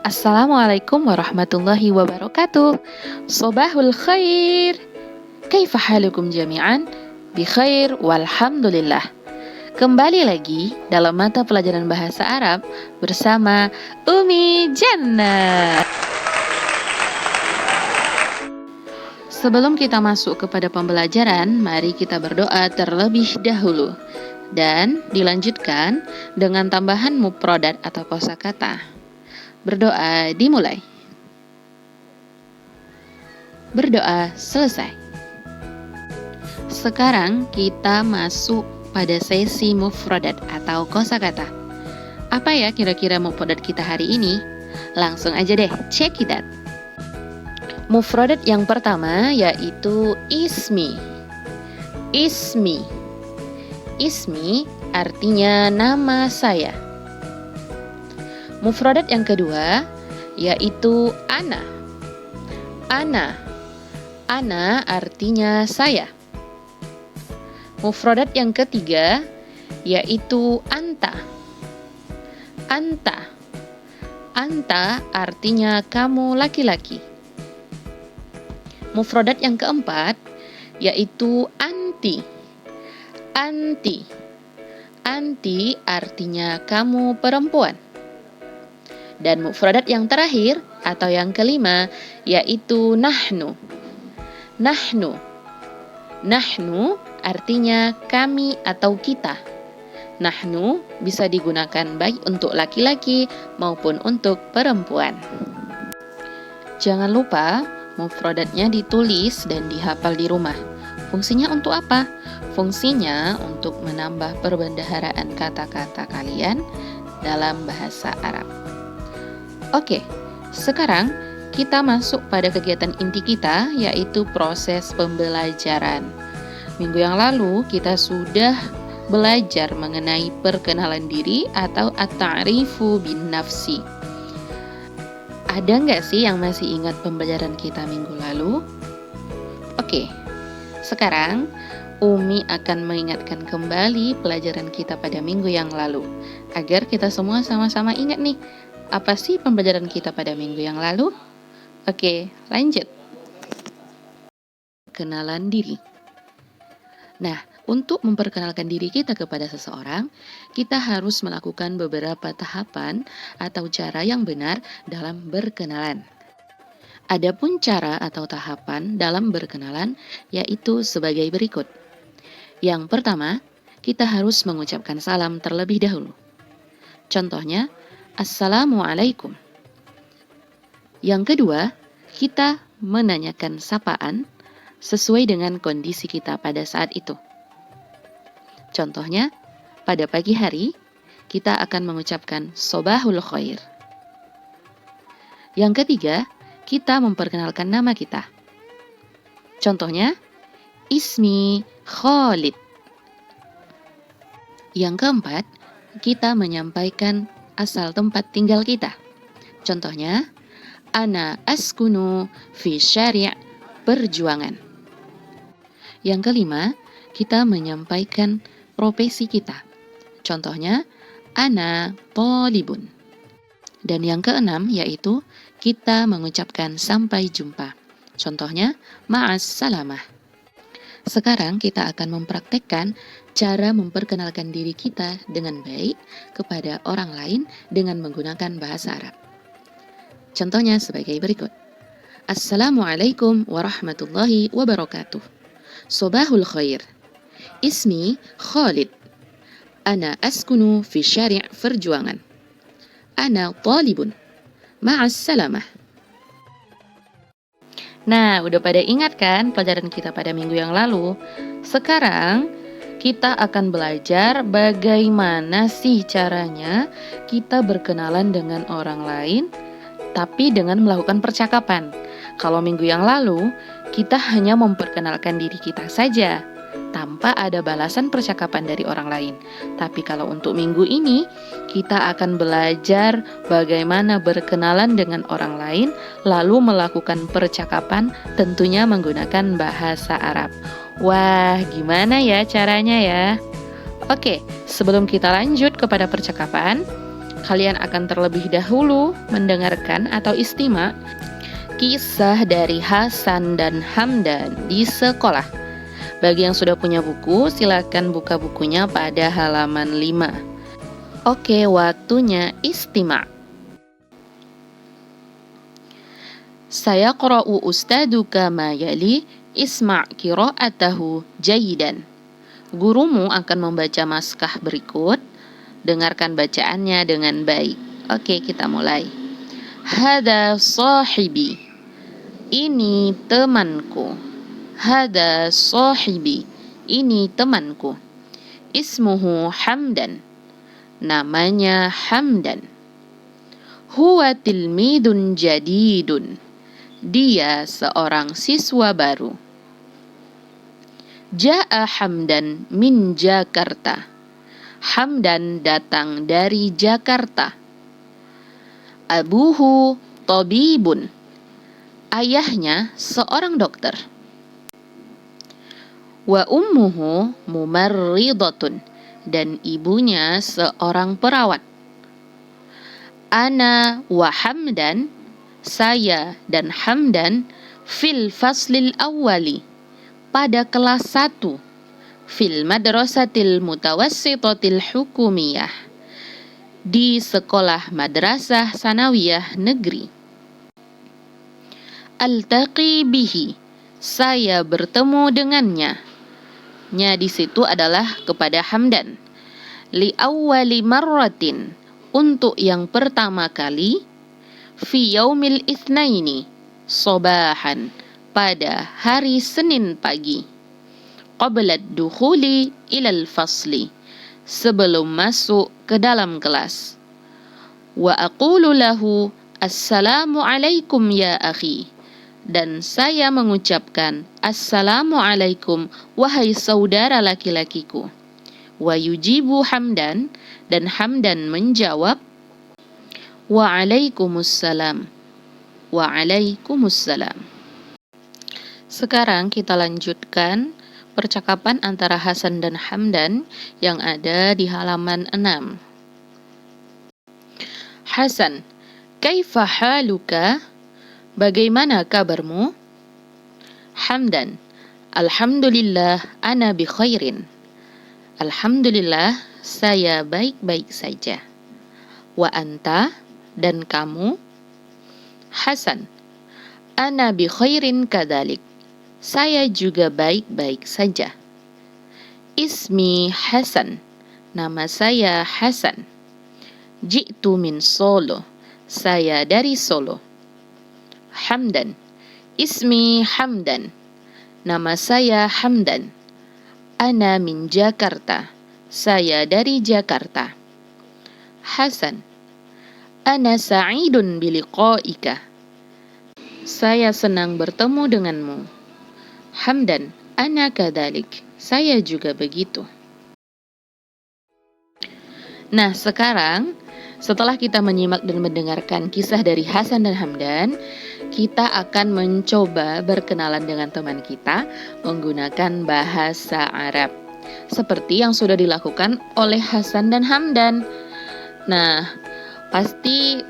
Assalamualaikum warahmatullahi wabarakatuh. Sobahul khair. Kaifa halukum jami'an? Bi khair walhamdulillah. Kembali lagi dalam mata pelajaran bahasa Arab bersama Umi Jannah. Sebelum kita masuk kepada pembelajaran, mari kita berdoa terlebih dahulu. Dan dilanjutkan dengan tambahan mufradat atau kosakata. Berdoa dimulai. Berdoa selesai. Sekarang kita masuk pada sesi mufradat atau kosakata. Apa ya kira-kira mufradat kita hari ini? Langsung aja deh, check it out. Mufradat yang pertama yaitu ismi. Ismi. Ismi artinya nama saya. Mufradat yang kedua yaitu ana. Ana. Ana artinya saya. Mufradat yang ketiga yaitu anta. Anta. Anta artinya kamu laki-laki. Mufradat yang keempat yaitu anti. Anti. Anti artinya kamu perempuan. Dan mufradat yang terakhir atau yang kelima yaitu nahnu. Nahnu. Nahnu artinya kami atau kita. Nahnu bisa digunakan baik untuk laki-laki maupun untuk perempuan. Jangan lupa mufradatnya ditulis dan dihafal di rumah. Fungsinya untuk apa? Fungsinya untuk menambah perbendaharaan kata-kata kalian dalam bahasa Arab. Oke, sekarang kita masuk pada kegiatan inti kita, yaitu proses pembelajaran. Minggu yang lalu kita sudah belajar mengenai perkenalan diri atau at-ta'rifu bin nafsi. Ada nggak sih yang masih ingat pembelajaran kita minggu lalu? Oke, sekarang Umi akan mengingatkan kembali pelajaran kita pada minggu yang lalu, agar kita semua sama-sama ingat nih, apa sih pembelajaran kita pada minggu yang lalu? Oke, lanjut. Kenalan diri. Nah, untuk memperkenalkan diri kita kepada seseorang, kita harus melakukan beberapa tahapan atau cara yang benar dalam berkenalan. Adapun cara atau tahapan dalam berkenalan yaitu sebagai berikut. Yang pertama, kita harus mengucapkan salam terlebih dahulu. Contohnya, Assalamualaikum. Yang kedua, kita menanyakan sapaan sesuai dengan kondisi kita pada saat itu. Contohnya, pada pagi hari, kita akan mengucapkan Sobahul khair. Yang ketiga, kita memperkenalkan nama kita. Contohnya, Ismi Khalid. Yang keempat, kita menyampaikan asal tempat tinggal kita. Contohnya, Ana askunu fi syari' Perjuangan. Yang kelima, kita menyampaikan profesi kita. Contohnya, Ana talibun. Dan yang keenam yaitu kita mengucapkan sampai jumpa. Contohnya, ma'as salamah. Sekarang kita akan mempraktekkan cara memperkenalkan diri kita dengan baik kepada orang lain dengan menggunakan bahasa Arab. Contohnya sebagai berikut. Assalamualaikum warahmatullahi wabarakatuh. Sobahul khair. Ismi Khalid. Ana askunu fi syari' Perjuangan. Ana talibun. Ma'as salamah. Nah, udah pada ingat kan pelajaran kita pada minggu yang lalu? Sekarang kita akan belajar bagaimana sih caranya kita berkenalan dengan orang lain, tapi dengan melakukan percakapan. Kalau minggu yang lalu, kita hanya memperkenalkan diri kita saja, tanpa ada balasan percakapan dari orang lain. Tapi kalau untuk minggu ini, kita akan belajar bagaimana berkenalan dengan orang lain, lalu melakukan percakapan tentunya menggunakan bahasa Arab. Wah, gimana ya caranya ya? Oke, sebelum kita lanjut kepada percakapan, kalian akan terlebih dahulu mendengarkan atau istima kisah dari Hasan dan Hamdan di sekolah. Bagi yang sudah punya buku, silakan buka bukunya pada halaman 5. Oke, waktunya istima'. Saya qara'u ustaduka ma yali, isma' qira'atahu jayidan. Gurumu akan membaca naskah berikut, dengarkan bacaannya dengan baik. Oke, kita mulai. Hada sahibi. Ini temanku. Hada sahibi. Ini temanku. Ismuhu Hamdan. Namanya Hamdan. Huwa tilmidun jadidun. Dia seorang siswa baru. Ja'a Hamdan min Jakarta. Hamdan datang dari Jakarta. Abuhu tabibun. Ayahnya seorang dokter. Wa ummuhu mumarridatun. Dan ibunya seorang perawat. Ana wa Hamdan, saya dan Hamdan, fil faslil awwali, pada kelas 1, fil madrasatil mutawassitatil hukumiyah, di sekolah madrasah sanawiyah negeri. Altaqi bihi, saya bertemu dengannya. Nya di situ adalah kepada Hamdan. Li awwali marratin, untuk yang pertama kali. Fi yaumil itsnaini, sobahan, pada hari Senin pagi. Qabla dukhuli ilal fasli, sebelum masuk ke dalam kelas. Wa aqulu lahu assalamu alaikum ya akhi, dan saya mengucapkan assalamu alaikum wahai saudara laki-lakiku. Wa yujibu Hamdan, dan Hamdan menjawab Wa'alaikumussalam. Wa'alaikumussalam. Sekarang kita lanjutkan percakapan antara Hasan dan Hamdan yang ada di halaman 6. Hasan, kaifa haluka? Bagaimana kabarmu? Hamdan, alhamdulillah ana bi khairin. Alhamdulillah saya baik-baik saja. Wa anta, dan kamu? Hasan, ana bi khairin kadzalik. Saya juga baik-baik saja. Ismi Hasan, nama saya Hasan. Ji'tu min Solo, saya dari Solo. Hamdan, ismi Hamdan, nama saya Hamdan. Ana min Jakarta, saya dari Jakarta. Hasan, ana sa'idun biliqa'ika. Saya senang bertemu denganmu. Hamdan, ana kadzalik. Saya juga begitu. Nah, sekarang setelah kita menyimak dan mendengarkan kisah dari Hasan dan Hamdan, kita akan mencoba berkenalan dengan teman kita menggunakan bahasa Arab, seperti yang sudah dilakukan oleh Hasan dan Hamdan. Nah, pasti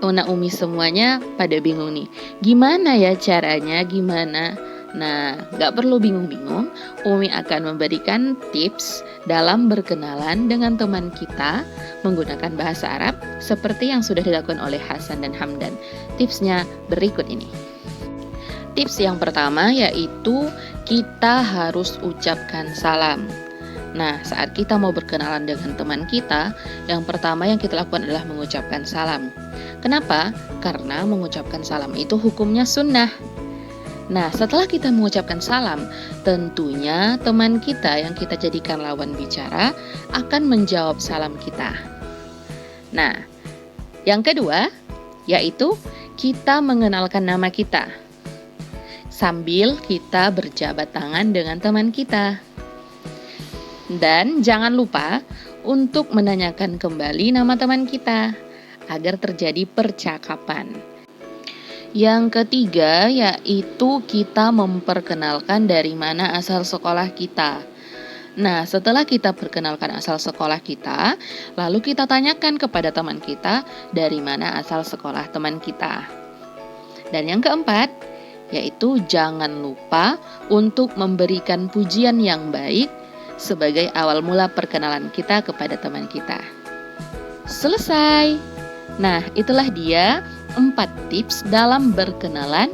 Una Umi semuanya pada bingung nih, gimana ya caranya, gimana? Nah, gak perlu bingung-bingung, Umi akan memberikan tips dalam berkenalan dengan teman kita menggunakan bahasa Arab seperti yang sudah dilakukan oleh Hasan dan Hamdan. Tipsnya berikut ini. Tips yang pertama yaitu kita harus ucapkan salam. Nah, saat kita mau berkenalan dengan teman kita, yang pertama yang kita lakukan adalah mengucapkan salam. Kenapa? Karena mengucapkan salam itu hukumnya sunnah. Nah, setelah kita mengucapkan salam, tentunya teman kita yang kita jadikan lawan bicara akan menjawab salam kita. Nah, yang kedua, yaitu kita mengenalkan nama kita sambil kita berjabat tangan dengan teman kita. Dan jangan lupa untuk menanyakan kembali nama teman kita agar terjadi percakapan. Yang ketiga yaitu kita memperkenalkan dari mana asal sekolah kita. Nah, setelah kita perkenalkan asal sekolah kita, lalu kita tanyakan kepada teman kita dari mana asal sekolah teman kita. Dan yang keempat, yaitu jangan lupa untuk memberikan pujian yang baik sebagai awal mula perkenalan kita kepada teman kita. Selesai. Nah, itulah dia 4 tips dalam berkenalan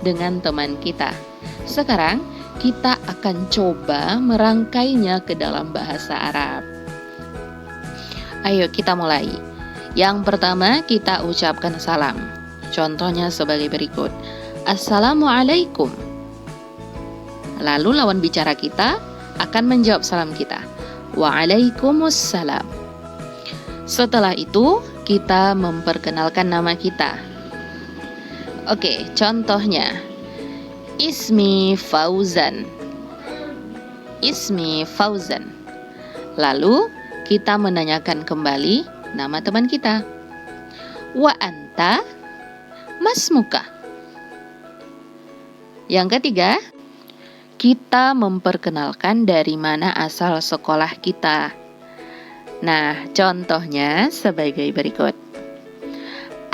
dengan teman kita. Sekarang, kita akan coba merangkainya ke dalam bahasa Arab. Ayo kita mulai. Yang pertama kita ucapkan salam. Contohnya sebagai berikut. Assalamualaikum. Lalu lawan bicara kita akan menjawab salam kita. Waalaikumsalam. Setelah itu kita memperkenalkan nama kita. Oke, contohnya. Ismi Fauzan. Ismi Fauzan. Lalu kita menanyakan kembali nama teman kita. Wa anta masmuka. Yang ketiga, kita memperkenalkan dari mana asal sekolah kita. Nah, contohnya sebagai berikut.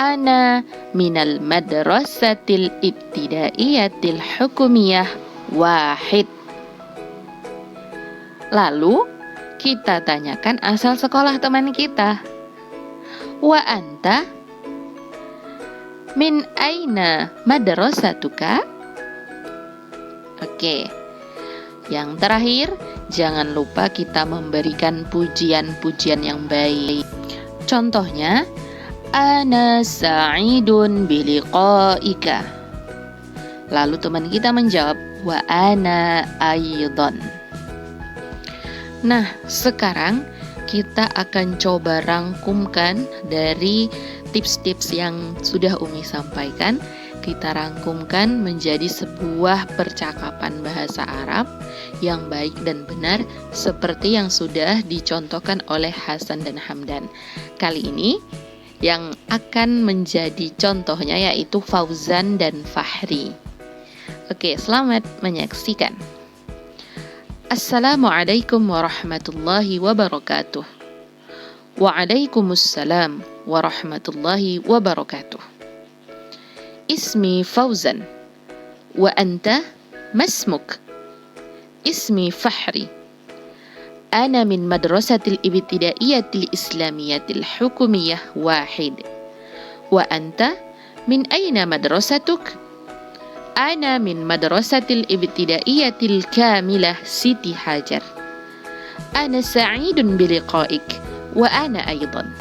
Ana minal madrasatil ibtidaiyatil hukumiyah wahid. Lalu kita tanyakan asal sekolah teman kita. Wa anta min aina madrasatuka? Oke. Yang terakhir, jangan lupa kita memberikan pujian-pujian yang baik. Contohnya, Ana sa'idun biliqa'ika. Lalu teman kita menjawab, wa ana aydon. Nah, sekarang kita akan coba rangkumkan dari tips-tips yang sudah Umi sampaikan. Kita rangkumkan menjadi sebuah percakapan bahasa Arab yang baik dan benar seperti yang sudah dicontohkan oleh Hasan dan Hamdan. Kali ini yang akan menjadi contohnya yaitu Fauzan dan Fahri. Oke, selamat menyaksikan. Assalamualaikum warahmatullahi wabarakatuh. Waalaikumsalam warahmatullahi wabarakatuh. Ismi Fauzan. Wa anta masmuk. Ismi Fahri. Ana min madrasatil ibtidaiyatil islamiyatil hukumiyah wahid. Wa anta min aina madrasatuk? Ana min madrasatil ibtidaiyatil kamilah Siti Hajar. Ana sa'idun biliqa'ik wa ana aydan.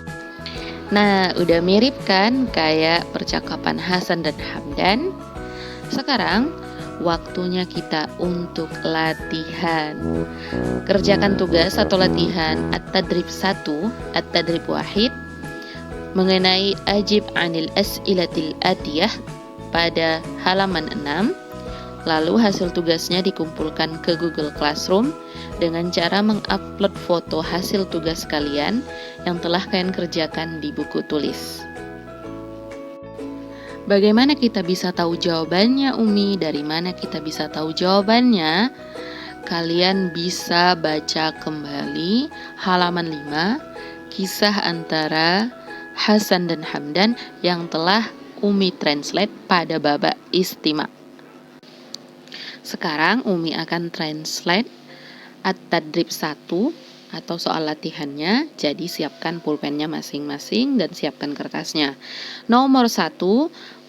Nah, udah mirip kan kayak percakapan Hasan dan Hamdan. Sekarang waktunya kita untuk latihan. Kerjakan tugas atau latihan At-Tadrib 1, At-Tadrib Wahid mengenai Ajib Anil As'ilatil Atiyah pada halaman 6. Lalu hasil tugasnya dikumpulkan ke Google Classroom dengan cara mengupload foto hasil tugas kalian yang telah kalian kerjakan di buku tulis. Bagaimana kita bisa tahu jawabannya, Umi? Dari mana kita bisa tahu jawabannya? Kalian bisa baca kembali halaman 5, kisah antara Hasan dan Hamdan yang telah Umi translate pada babak istima. Sekarang Umi akan translate At-Tadrib 1 atau soal latihannya. Jadi siapkan pulpennya masing-masing dan siapkan kertasnya. Nomor 1,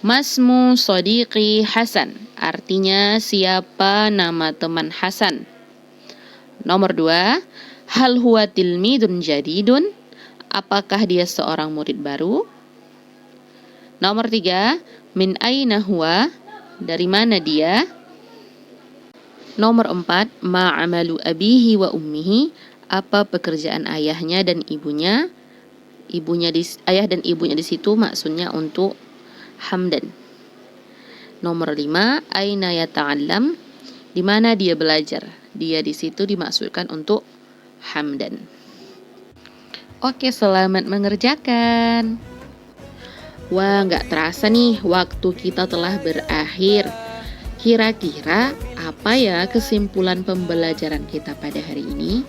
Masmu Sodiqi Hasan. Artinya siapa nama teman Hasan. Nomor 2, Hal huwa tilmidun jadidun. Apakah dia seorang murid baru? Nomor 3, Min aina huwa. Dari mana dia? Nomor 4, Ma'amalu abihi wa ummihi. Apa pekerjaan ayahnya dan ibunya? Ayah dan ibunya di situ maksudnya untuk Hamdan. Nomor 5, Aina yata'allam. Di mana dia belajar? Dia di situ dimaksudkan untuk Hamdan. Oke, selamat mengerjakan. Wah, nggak terasa nih waktu kita telah berakhir. Kira-kira apa ya kesimpulan pembelajaran kita pada hari ini?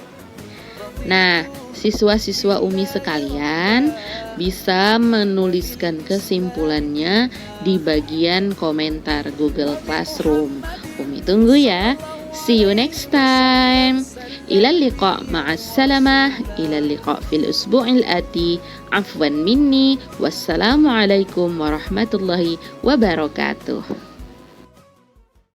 Nah, siswa-siswa Umi sekalian bisa menuliskan kesimpulannya di bagian komentar Google Classroom. Umi tunggu ya. See you next time. إلى اللقاء مع السلامة. إلى اللقاء في الأسبوع الآتي. عفوا مني والسلام عليكم ورحمة الله وبركاته.